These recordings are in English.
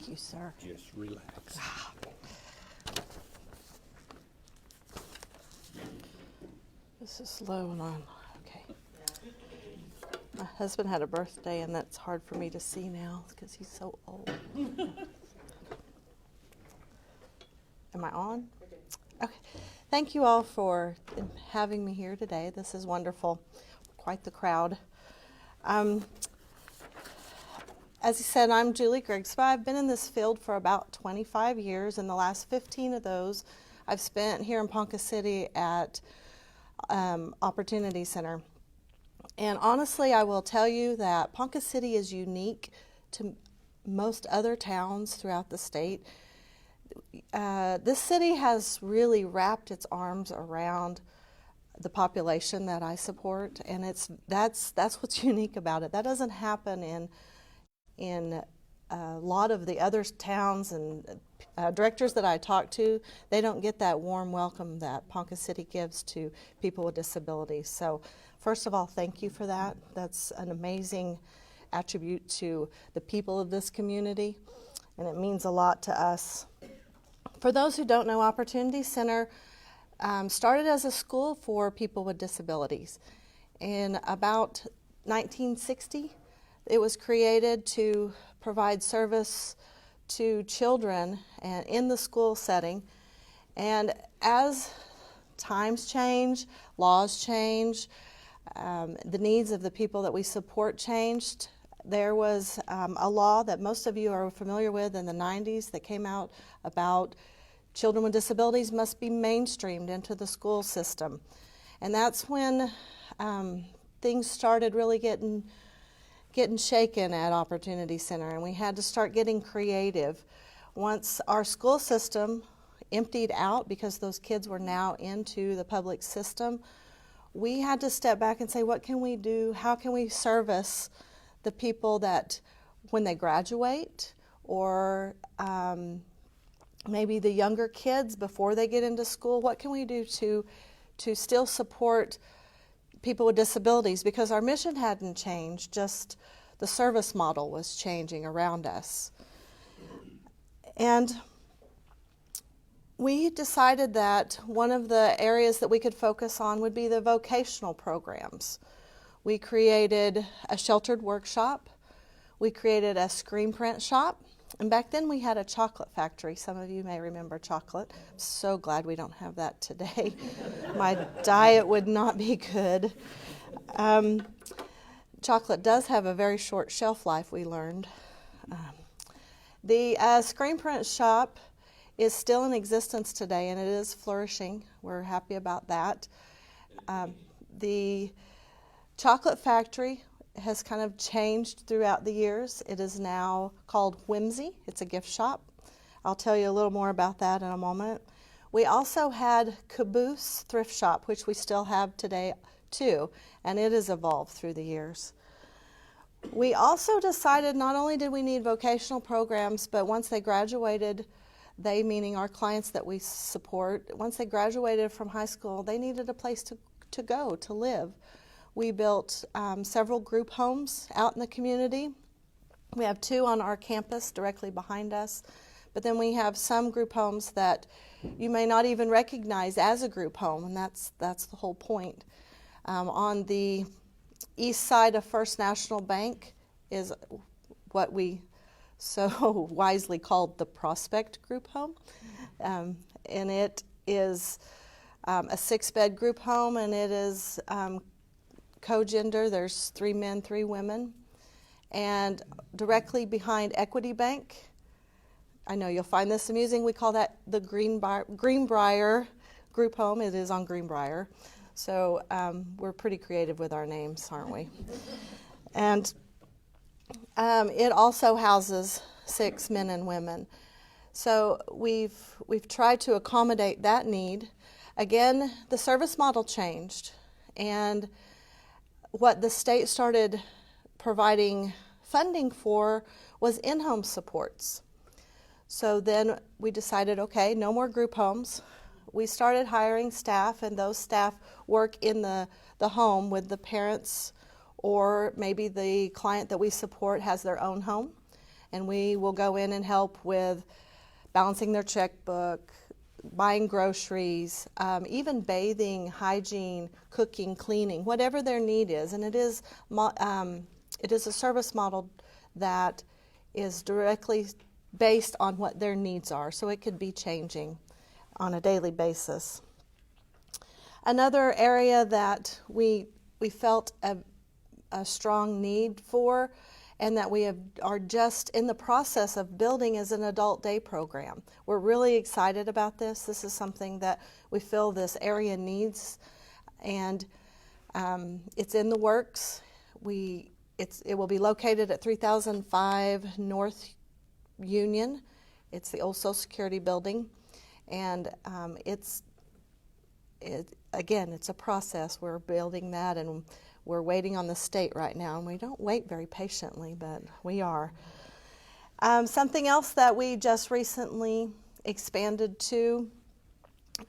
you, sir. Just relax. This is low and on. Okay. My husband had a birthday, and that's hard for me to see now because he's so old. Am I on? Okay. Thank you all for having me here today. This is wonderful. Quite the crowd. As you said, I'm Julie Grigsba. I've been in this field for about 25 years, and the last 15 of those I've spent here in Ponca City at Opportunity Center. And honestly, I will tell you that Ponca City is unique to most other towns throughout the state. This city has really wrapped its arms around the population that I support, and that's what's unique about it. That doesn't happen in a lot of the other towns, and directors that I talk to, they don't get that warm welcome that Ponca City gives to people with disabilities. So first of all, thank you for that. That's an amazing attribute to the people of this community, and it means a lot to us. For those who don't know, Opportunity Center started as a school for people with disabilities. In about 1960, it was created to provide service to children and in the school setting. And as times change, laws change, the needs of the people that we support changed. There was a law that most of you are familiar with in the 90s that came out about children with disabilities must be mainstreamed into the school system. And that's when things started really getting shaken at Opportunity Center, and we had to start getting creative. Once our school system emptied out because those kids were now into the public system, we had to step back and say, what can we do? How can we service the people that when they graduate, or maybe the younger kids before they get into school, what can we do to still support people with disabilities? Because our mission hadn't changed, just the service model was changing around us. And we decided that one of the areas that we could focus on would be the vocational programs. We created a sheltered workshop. We created a screen print shop. And back then we had a chocolate factory. Some of you may remember chocolate. I'm so glad we don't have that today. My diet would not be good. Chocolate does have a very short shelf life, we learned. The screen print shop is still in existence today, and it is flourishing. We're happy about that. The chocolate factory has kind of changed throughout the years. It is now called Whimsy. It's a gift shop. I'll tell you a little more about that in a moment. We also had Caboose Thrift Shop, which we still have today too, and it has evolved through the years. We also decided not only did we need vocational programs, but once they graduated, they meaning our clients that we support, once they graduated from high school, they needed a place to go, to live. We built several group homes out in the community. We have 2 on our campus directly behind us, but then we have some group homes that you may not even recognize as a group home, and that's the whole point. On the east side of First National Bank is what we so wisely called the Prospect Group Home, and it is a 6-bed group home, and it is co-gender. There's 3 men, 3 women. And directly behind Equity Bank, I know you'll find this amusing, we call that the Greenbrier group home. It is on Greenbrier. So we're pretty creative with our names, aren't we? And it also houses 6 men and women. So we've tried to accommodate that need. Again, the service model changed, and what the state started providing funding for was in-home supports. So then we decided, okay, no more group homes. We started hiring staff, and those staff work in the home with the parents, or maybe the client that we support has their own home, and we will go in and help with balancing their checkbook, buying groceries, even bathing, hygiene, cooking, cleaning, whatever their need is. And it is a service model that is directly based on what their needs are, so it could be changing on a daily basis. Another area that we felt a strong need for, and that we are just in the process of building, is an adult day program. We're really excited about this. This is something that we feel this area needs, and it's in the works. It will be located at 3005 North Union. It's the old Social Security building, and it's a process. We're building that, and we're waiting on the state right now, and we don't wait very patiently, but we are. Something else that we just recently expanded to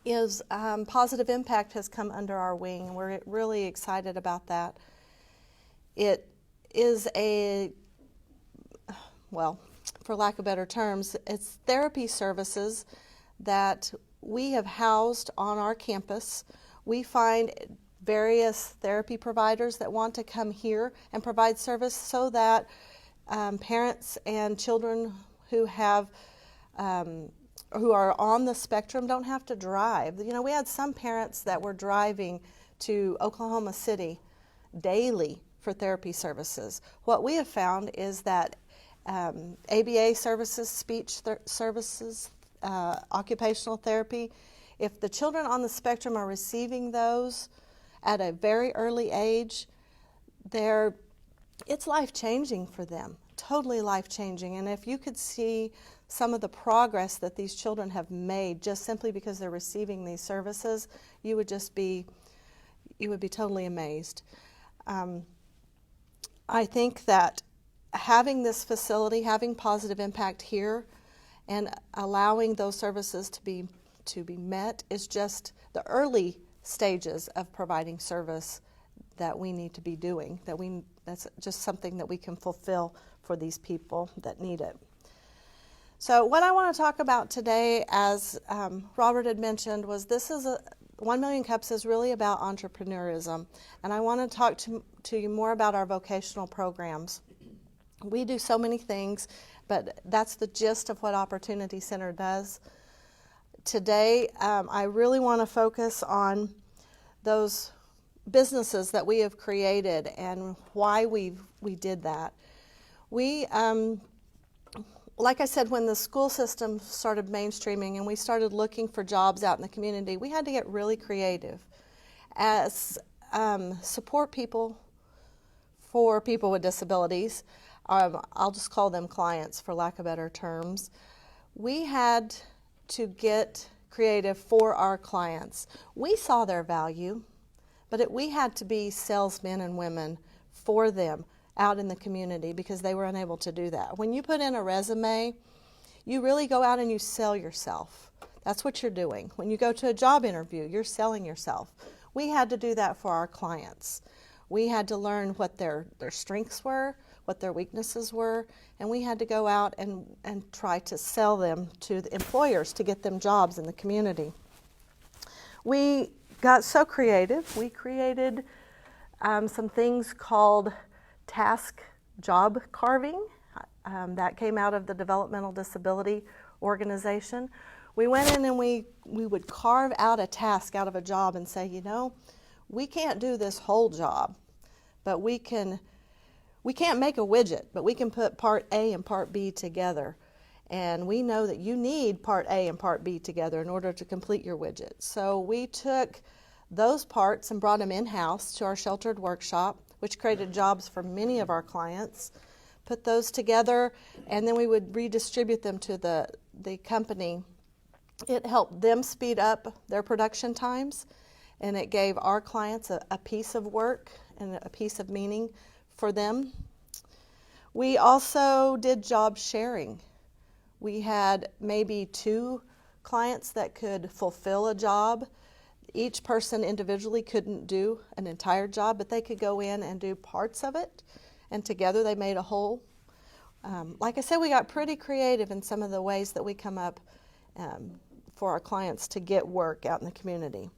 is Positive Impact has come under our wing, and we're really excited about that. It is for lack of better terms, it's therapy services that we have housed on our campus. We find various therapy providers that want to come here and provide service so that parents and children who are on the spectrum don't have to drive. You know, we had some parents that were driving to Oklahoma City daily for therapy services. What we have found is that ABA services, speech services, occupational therapy, if the children on the spectrum are receiving those at a very early age, it's life-changing for them, totally life-changing. And if you could see some of the progress that these children have made just simply because they're receiving these services, you would be totally amazed. I think that having this facility, having Positive Impact here, and allowing those services to be met is just the early stages of providing service that we need to be doing. That's just something that we can fulfill for these people that need it. So what I want to talk about today, as Robert had mentioned, was 1 Million Cups is really about entrepreneurism, and I want to talk to you more about our vocational programs. We do so many things, but that's the gist of what Opportunity Center does. Today, I really want to focus on those businesses that we have created and why we did that. We, like I said, when the school system started mainstreaming and we started looking for jobs out in the community, we had to get really creative as support people for people with disabilities. I'll just call them clients for lack of better terms. We had to get creative for our clients. We saw their value, but we had to be salesmen and women for them out in the community because they were unable to do that. When you put in a resume, you really go out and you sell yourself. That's what you're doing. When you go to a job interview, you're selling yourself. We had to do that for our clients. We had to learn what their strengths were, what their weaknesses were, and we had to go out and try to sell them to the employers to get them jobs in the community. We got so creative. We created some things called task job carving. That came out of the Developmental Disability Organization. We went in and we would carve out a task out of a job and say, you know, we can't do this whole job, but we can't make a widget, but we can put part A and part B together. And we know that you need part A and part B together in order to complete your widget. So we took those parts and brought them in-house to our sheltered workshop, which created jobs for many of our clients, put those together, and then we would redistribute them to the company. It helped them speed up their production times, and it gave our clients a piece of work and a piece of meaning for them. We also did job sharing. We had maybe 2 clients that could fulfill a job. Each person individually couldn't do an entire job, but they could go in and do parts of it, and together they made a whole. Like I said, we got pretty creative in some of the ways that we come up for our clients to get work out in the community.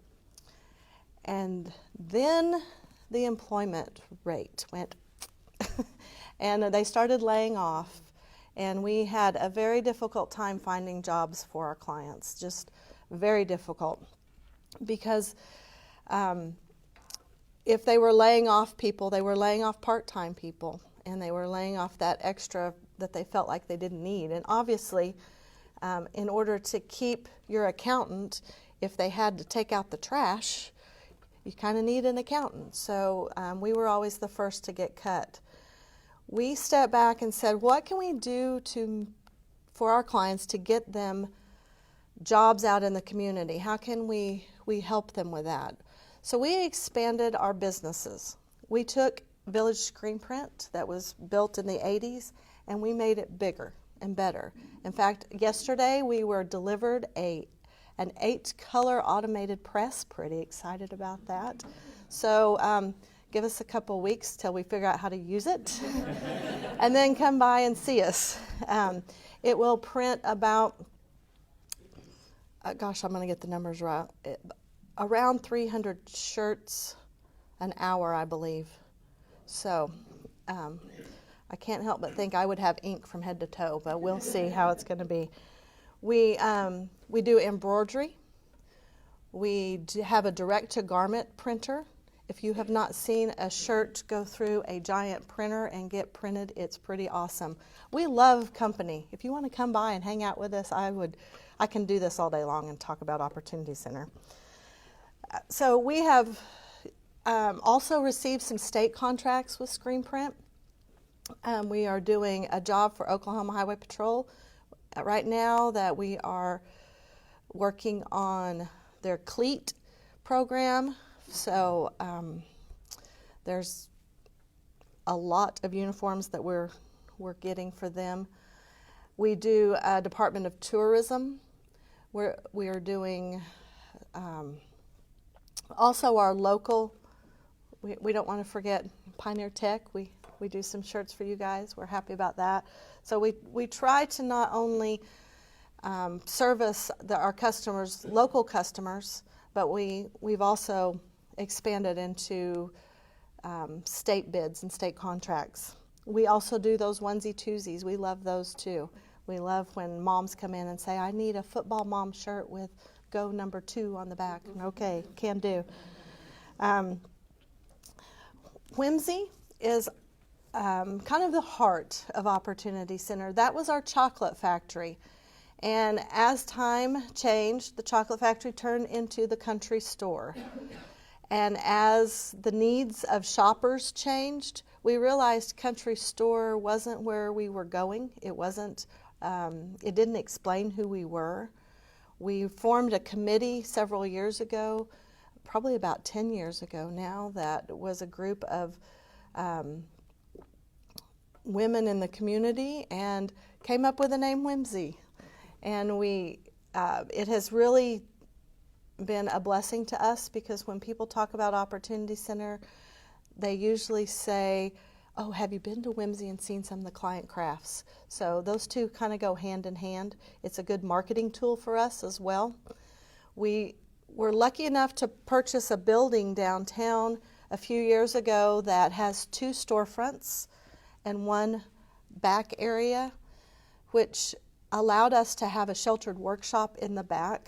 And then the employment rate went, and they started laying off. And we had a very difficult time finding jobs for our clients, just very difficult. Because if they were laying off people, they were laying off part-time people, and they were laying off that extra that they felt like they didn't need. And obviously, in order to keep your accountant, if they had to take out the trash, you kind of need an accountant. So we were always the first to get cut. We stepped back and said, what can we do for our clients to get them jobs out in the community? How can we help them with that? So we expanded our businesses. We took Village Screen Print that was built in the 80s, and we made it bigger and better. In fact, yesterday we were delivered an 8-color automated press. Pretty excited about that. So give us a couple weeks till we figure out how to use it, and then come by and see us. It will print about, I'm going to get the numbers right, around 300 shirts an hour, I believe. So I can't help but think I would have ink from head to toe, but we'll see how it's going to be. We do embroidery. We have a direct-to-garment printer. If you have not seen a shirt go through a giant printer and get printed, it's pretty awesome. We love company. If you want to come by and hang out with us, I can do this all day long and talk about Opportunity Center. So we have also received some state contracts with Screen Print. We are doing a job for Oklahoma Highway Patrol right now that we are working on their CLEAT program. So there's a lot of uniforms that we're getting for them. We do a Department of Tourism. We are doing also our local. We don't want to forget Pioneer Tech. We do some shirts for you guys. We're happy about that. So we try to not only service our customers, local customers, but we've also expanded into state bids and state contracts. We also do those onesie-twosies. We love those too. We love when moms come in and say, I need a football mom shirt with go number 2 on the back. Okay, can do. Whimsy is kind of the heart of Opportunity Center. That was our chocolate factory. And as time changed, the chocolate factory turned into the country store. And as the needs of shoppers changed, we realized country store wasn't where we were going. It wasn't, it didn't explain who we were. We formed a committee several years ago, probably about 10 years ago now, that was a group of women in the community and came up with the name Whimsy. And it has really been a blessing to us, because when people talk about Opportunity Center, they usually say, oh, have you been to Whimsy and seen some of the client crafts? So those two kind of go hand in hand. It's a good marketing tool for us as well. We were lucky enough to purchase a building downtown a few years ago that has 2 storefronts and 1 back area, which allowed us to have a sheltered workshop in the back.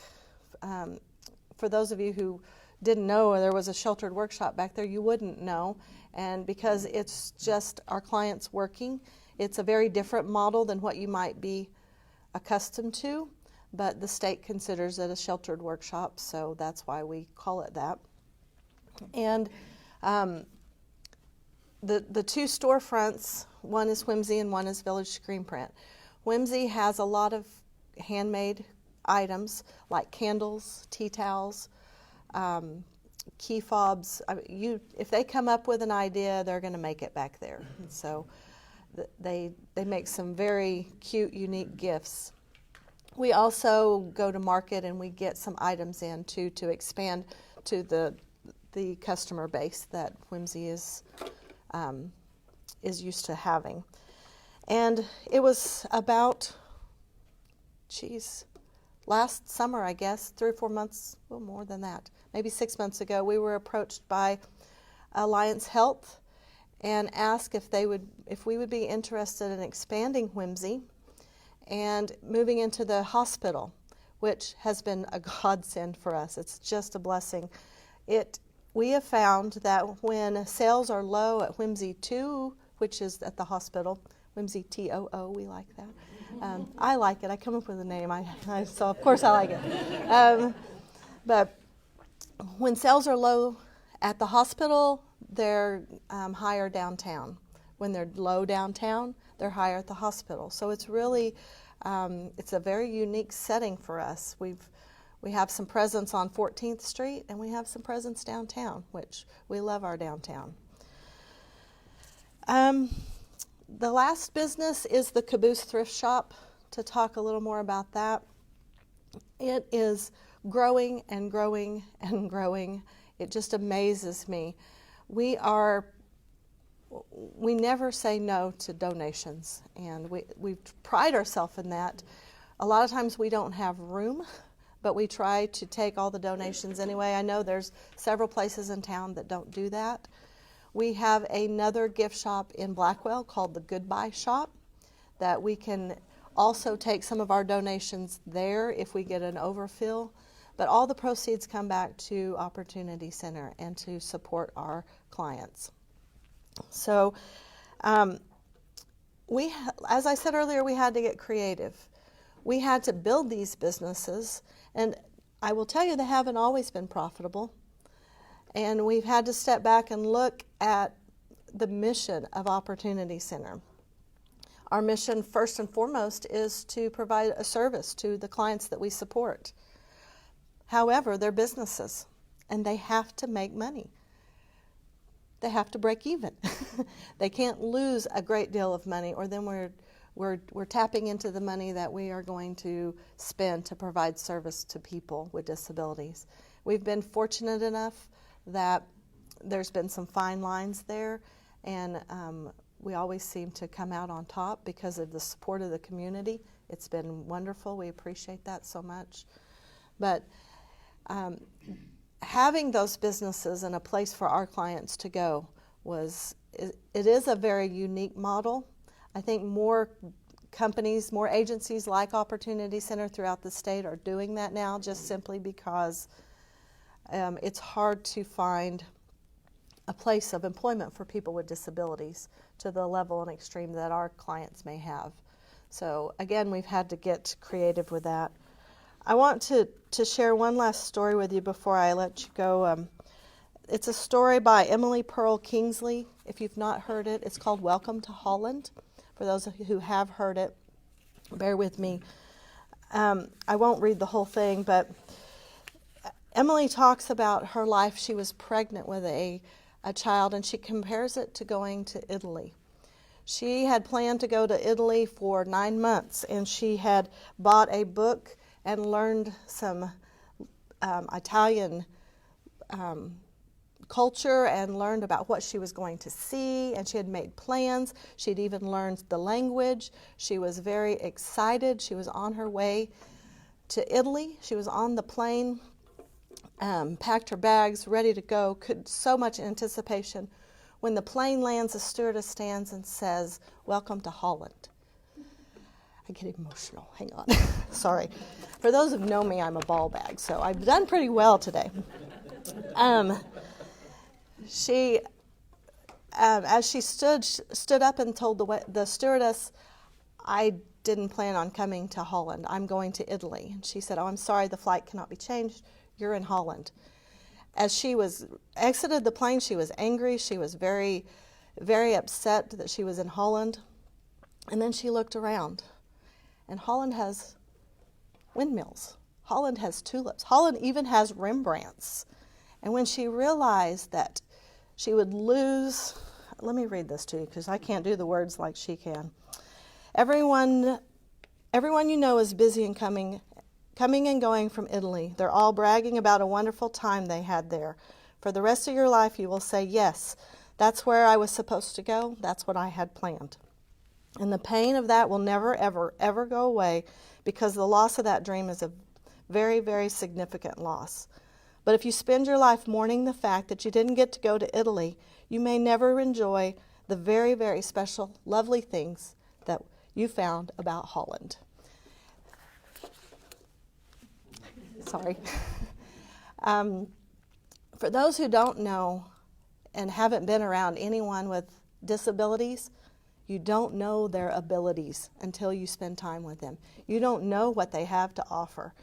For those of you who didn't know there was a sheltered workshop back there, you wouldn't know. And because it's just our clients working, it's a very different model than what you might be accustomed to, but the state considers it a sheltered workshop, so that's why we call it that. And the 2 storefronts, one is Whimsy and one is Village Screen Print. Whimsy has a lot of handmade items like candles, tea towels, key fobs. If they come up with an idea, they're going to make it back there. And so they make some very cute, unique gifts. We also go to market and we get some items in too to expand to the customer base that Whimsy is used to having. And it was about, last summer, I guess, 3 or 4 months, well, more than that, maybe 6 months ago, we were approached by Alliance Health and asked if we would be interested in expanding Whimsy and moving into the hospital, which has been a godsend for us. It's just a blessing. We have found that when sales are low at Whimsy 2, which is at the hospital, Whimsy TOO, we like that. I like it. I come up with a name, so of course I like it. But when sales are low at the hospital, they're higher downtown. When they're low downtown, they're higher at the hospital. So it's really, it's a very unique setting for us. We have some presence on 14th Street, and we have some presence downtown, which we love our downtown. The last business is the Caboose Thrift Shop, to talk a little more about that. It is growing and growing and growing. It just amazes me. We never say no to donations, and we pride ourselves in that. A lot of times we don't have room, but we try to take all the donations anyway. I know there's several places in town that don't do that. We have another gift shop in Blackwell called the Goodbye Shop that we can also take some of our donations there if we get an overfill. But all the proceeds come back to Opportunity Center and to support our clients. So, as I said earlier, we had to get creative. We had to build these businesses, and I will tell you they haven't always been profitable. And we've had to step back and look at the mission of Opportunity Center. Our mission, first and foremost, is to provide a service to the clients that we support. However, they're businesses, and they have to make money. They have to break even. They can't lose a great deal of money, or then we're tapping into the money that we are going to spend to provide service to people with disabilities. We've been fortunate enough that there's been some fine lines there, and we always seem to come out on top because of the support of the community. It's been wonderful. We appreciate that so much. But having those businesses and a place for our clients to go it is a very unique model. I think more companies, more agencies like Opportunity Center throughout the state are doing that now, just simply because it's hard to find a place of employment for people with disabilities to the level and extreme that our clients may have. So again, we've had to get creative with that. I want to share one last story with you before I let you go. It's a story by Emily Pearl Kingsley. If you've not heard it, it's called Welcome to Holland. For those of you who have heard it, bear with me. I won't read the whole thing, but Emily talks about her life. She was pregnant with a child, and she compares it to going to Italy. She had planned to go to Italy for 9 months, and she had bought a book and learned some Italian culture and learned about what she was going to see, and she had made plans. She'd even learned the language. She was very excited. She was on her way to Italy. She was on the plane, packed her bags, ready to go, so much anticipation. When the plane lands, a stewardess stands and says, "Welcome to Holland." I get emotional. Hang on. Sorry. For those who know me, I'm a ball bag, so I've done pretty well today. She, as she stood up and told the stewardess, "I didn't plan on coming to Holland. I'm going to Italy." And she said, "Oh, I'm sorry, the flight cannot be changed. You're in Holland." As she exited the plane, she was angry. She was very, very upset that she was in Holland. And then she looked around. And Holland has windmills. Holland has tulips. Holland even has Rembrandts. And when she realized that she would lose, let me read this to you because I can't do the words like she can. Everyone you know is busy and coming and going from Italy. They're all bragging about a wonderful time they had there. For the rest of your life, you will say, "Yes, that's where I was supposed to go. That's what I had planned." And the pain of that will never, ever, ever go away, because the loss of that dream is a very, very significant loss. But if you spend your life mourning the fact that you didn't get to go to Italy, you may never enjoy the very, very special, lovely things that you found about Holland. Sorry. For those who don't know and haven't been around anyone with disabilities, you don't know their abilities until you spend time with them. You don't know what they have to offer.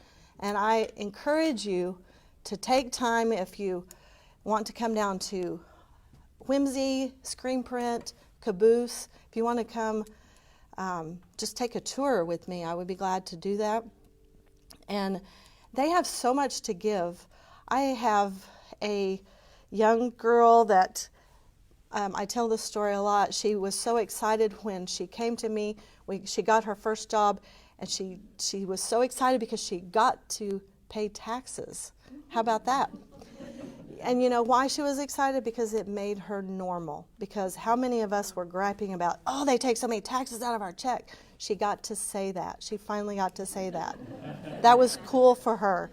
And I encourage you to take time, if you want to come down to Whimsy, Screen Print, Caboose. If you want to come just take a tour with me, I would be glad to do that. And they have so much to give. I have a young girl that I tell this story a lot. She was so excited when she came to me. She got her first job, and she was so excited because she got to pay taxes. How about that? And you know why she was excited? Because it made her normal. Because how many of us were griping about, oh, they take so many taxes out of our check? She got to say that. She finally got to say that. That was cool for her.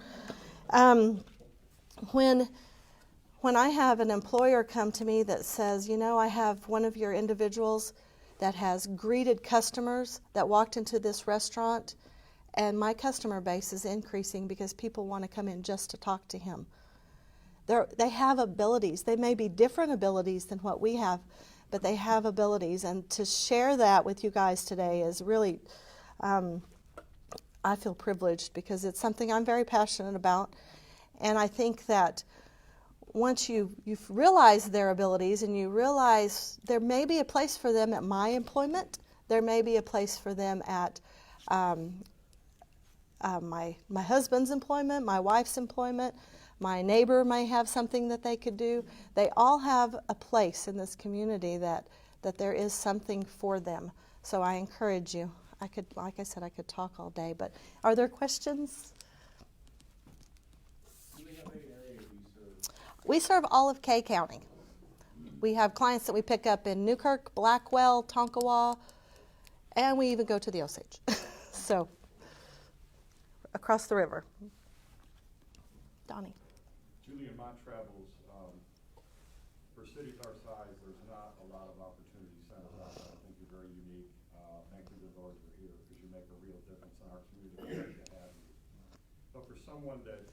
When I have an employer come to me that says, you know, I have one of your individuals that has greeted customers that walked into this restaurant, and my customer base is increasing because people want to come in just to talk to him. They have abilities. They may be different abilities than what we have, but they have abilities. And to share that with you guys today is really, I feel privileged, because it's something I'm very passionate about. And I think that once you've realized their abilities, and you realize there may be a place for them at my employment, there may be a place for them at my husband's employment, my wife's employment, my neighbor may have something that they could do. They all have a place in this community that there is something for them. So I encourage you. Like I said, I could talk all day, but are there questions? We serve all of Kay County. We have clients that we pick up in Newkirk, Blackwell, Tonkawa, and we even go to the Osage. So, across the river. Donnie. Julie, in my travels, for cities our size, there's not a lot of opportunity centers out there. I think you're very unique. Thank you, the Lord, you're here, because you make a real difference in our community to have you. But for someone that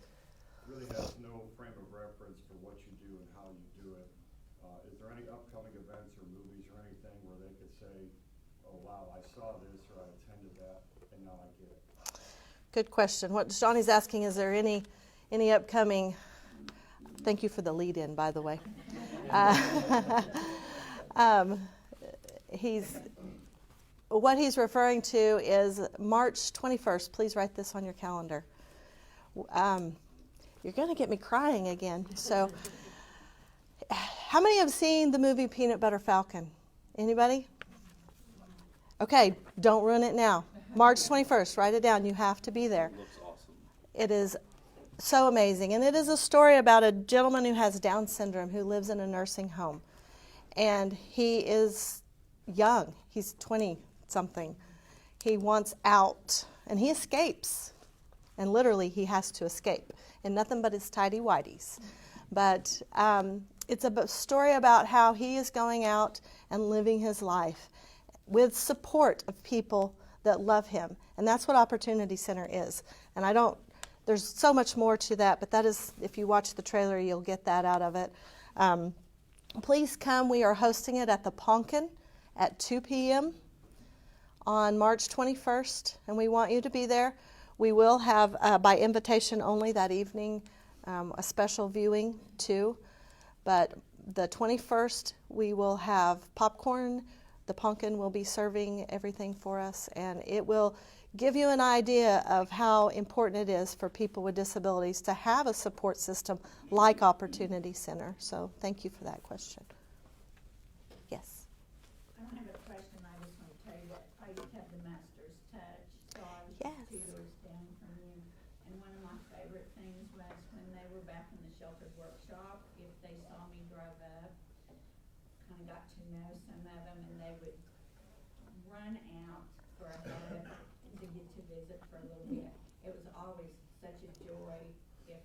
really has no frame of reference for what you do and how you do it, is there any upcoming events or movies or anything where they could say, oh wow, I saw this or I attended that and now I get it? Good question. What Johnny's asking, is there any upcoming, thank you for the lead in, by the way. What he's referring to is March 21st. Please write this on your calendar. You're going to get me crying again. So, how many have seen the movie Peanut Butter Falcon? Anybody? Okay, don't ruin it now. March 21st, write it down. You have to be there. It looks awesome. It is so amazing. And it is a story about a gentleman who has Down syndrome who lives in a nursing home. And he is young. He's 20-something. He wants out. And he escapes. And literally, he has to escape. And nothing but his tighty-whities. But it's a story about how he is going out and living his life with support of people that love him. And that's what Opportunity Center is. And there's so much more to that, but that is, if you watch the trailer, you'll get that out of it. Please come. We are hosting it at the Ponca at 2 p.m. on March 21st, and we want you to be there. We will have, by invitation only that evening, a special viewing too. But the 21st, we will have popcorn. The Pumpkin will be serving everything for us, and it will give you an idea of how important it is for people with disabilities to have a support system like Opportunity Center. So thank you for that question. Yes? I don't have a question. I just want to tell you that I used to have the master's touch, so I was Yes. just 2 doors down from you. And one of my favorite things was when they were back in the sheltered workshop, if they saw me drive up, kind of got to know some of them, and they would run out for a habit to get to visit for a little bit. It was always such a joy if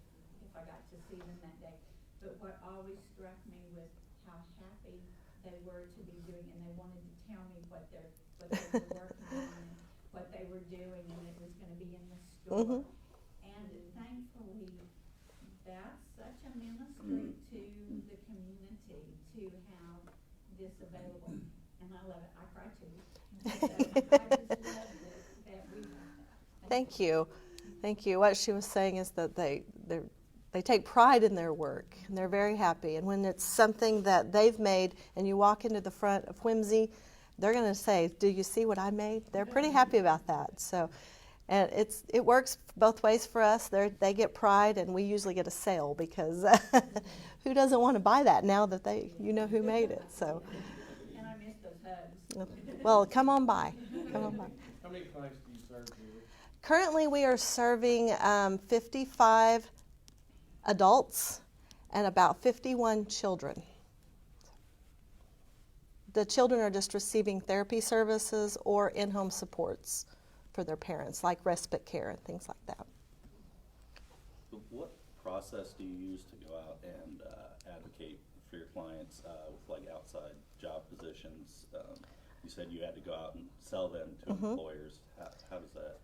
I got to see them that day. But what always struck me was how happy they were to be doing, and they wanted to tell me what they were working on and what they were doing, and it was going to be in the store. Mhm. And thankfully, that's such a ministry to the community to have this available, and I love it. I cry too. I just love that we have that. Thank you. Thank you. What she was saying is that they take pride in their work, and they're very happy. And when it's something that they've made and you walk into the front of Whimsy, they're going to say, "Do you see what I made?" They're pretty happy about that. So, and it works both ways for us. They get pride, and we usually get a sale because who doesn't want to buy that now that you know who made it? So, And I miss those hugs. well, come on by. Come on by. How many clients do you serve, Julie? Currently, we are serving 55 adults and about 51 children. The children are just receiving therapy services or in-home supports for their parents, like respite care and things like that. What process do you use to go out and advocate for your clients with like outside job positions? You said you had to go out and sell them to employers. How does that?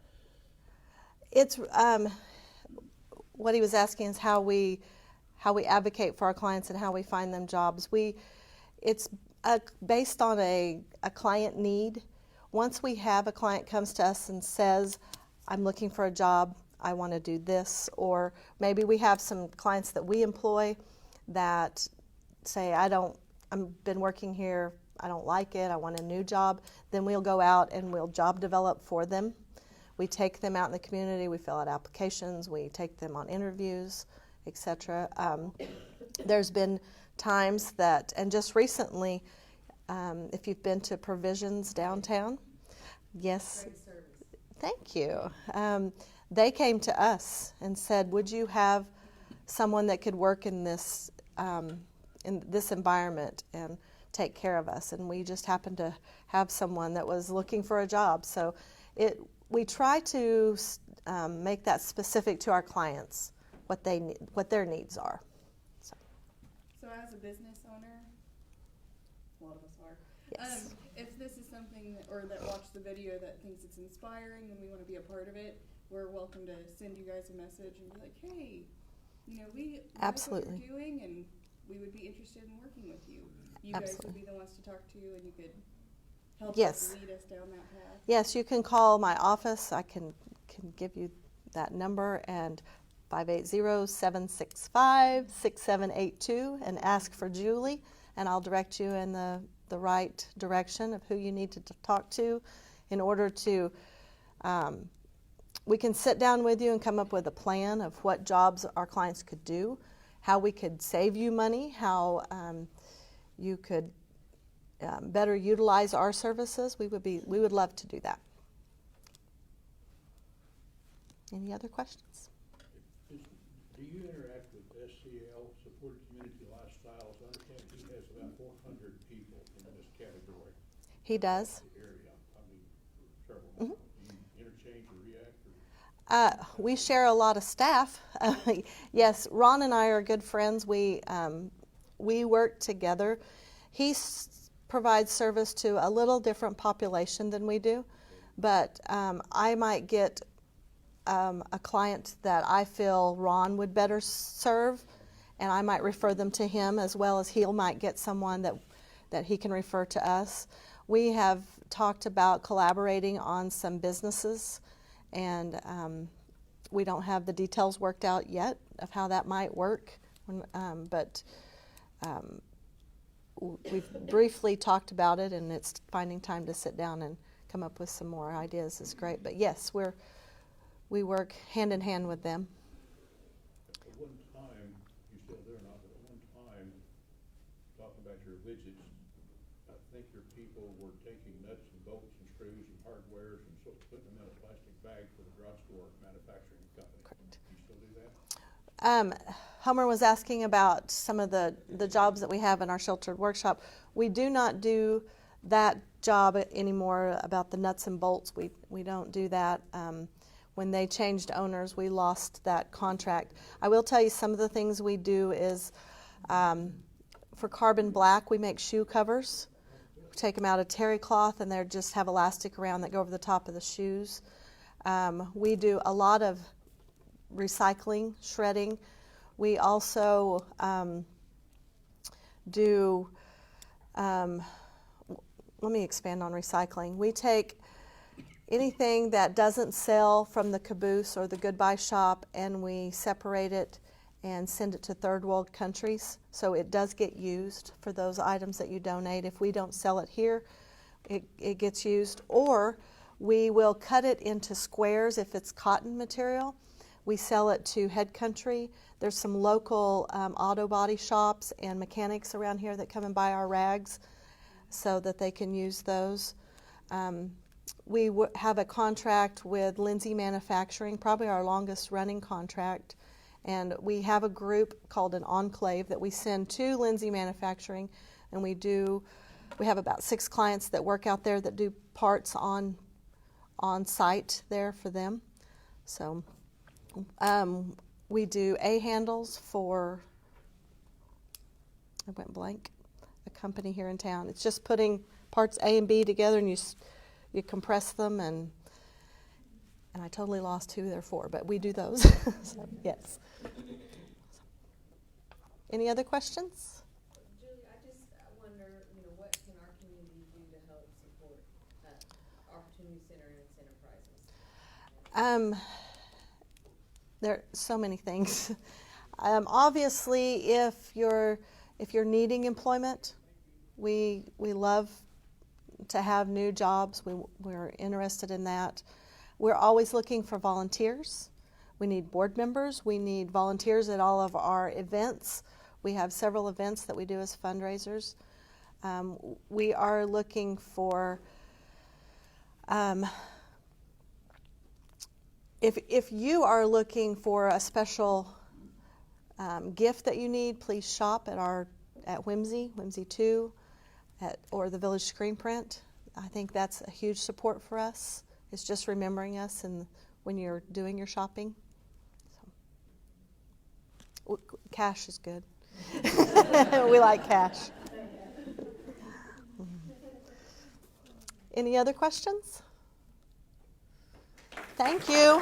It's what he was asking is how we advocate for our clients and how we find them jobs. It's based on a client need. Once we have a client comes to us and says, "I'm looking for a job, I want to do this," or maybe we have some clients that we employ that say, I've been working here, I don't like it, I want a new job, then we'll go out and we'll job develop for them. We take them out in the community, we fill out applications, we take them on interviews, etc. There's been times that, and just recently, if you've been to Provisions downtown, yes, Great service. thank you. They came to us and said, "Would you have someone that could work in this environment and take care of us?" And we just happened to have someone that was looking for a job. So we try to make that specific to our clients, what their needs are. So as a business owner, a lot of us are, Yes. if this is something that watched the video that thinks it's inspiring and we want to be a part of it, we're welcome to send you guys a message and be like, "Hey, we Absolutely. like what you're doing and we would be interested in working with you." You guys Absolutely. would be the ones to talk to, and you could help Yes. us lead us down that path. Yes, you can call my office. I can give you that number, and 580-765-6782, and ask for Julie, and I'll direct you in the right direction of who you need to talk to in order to we can sit down with you and come up with a plan of what jobs our clients could do, how we could save you money, how you could better utilize our services. We would love to do that. Any other questions? Do you interact with SCL, Supported Community Lifestyles? I understand he has about 400 people in this category. He does. The area, several. Mhm. Do you interchange or react? We share a lot of staff. Yes, Ron and I are good friends. We work together. He provides service to a little different population than we do, but I might get a client that I feel Ron would better serve, and I might refer them to him, as well as he might get someone that he can refer to us. We have talked about collaborating on some businesses, and we don't have the details worked out yet of how that might work, but we've briefly talked about it, and it's finding time to sit down and come up with some more ideas is great. But yes, we work hand in hand with them. At one time, you still there or not, but at one time, talking about your widgets, I think your people were taking nuts and bolts and screws and hardwares and so putting them in a plastic bag for the drugstore manufacturing company. Correct. Do you still do that? Homer was asking about some of the jobs that we have in our sheltered workshop. We do not do that job anymore about the nuts and bolts. We don't do that. When they changed owners, we lost that contract. I will tell you some of the things we do is for carbon black, we make shoe covers. We take them out of terry cloth, and they just have elastic around that go over the top of the shoes. We do a lot of recycling, shredding. We also do, let me expand on recycling. We take anything that doesn't sell from the caboose or the goodbye shop, and we separate it and send it to third world countries. So it does get used for those items that you donate. If we don't sell it here, it gets used. Or we will cut it into squares if it's cotton material. We sell it to head country. There's some local auto body shops and mechanics around here that come and buy our rags so that they can use those. We have a contract with Lindsay Manufacturing, probably our longest running contract. And we have a group called an enclave that we send to Lindsay Manufacturing. And we have about 6 clients that work out there that do parts on site there for them. So we do A-handles for, I went blank, a company here in town. It's just putting parts A and B together, and you compress them, and I totally lost who they're for, but we do those. So, yes. Any other questions? Julie, I just wonder, what can our community do to help support Opportunity Center and its enterprises? There are so many things. Obviously, if you're needing employment, we love to have new jobs. We're interested in that. We're always looking for volunteers. We need board members. We need volunteers at all of our events. We have several events that we do as fundraisers. We are looking for, if you are looking for a special gift that you need, please shop at Whimsy 2, or the Village Screen Print. I think that's a huge support for us. It's just remembering us when you're doing your shopping. So, cash is good. We like cash. Any other questions? Thank you.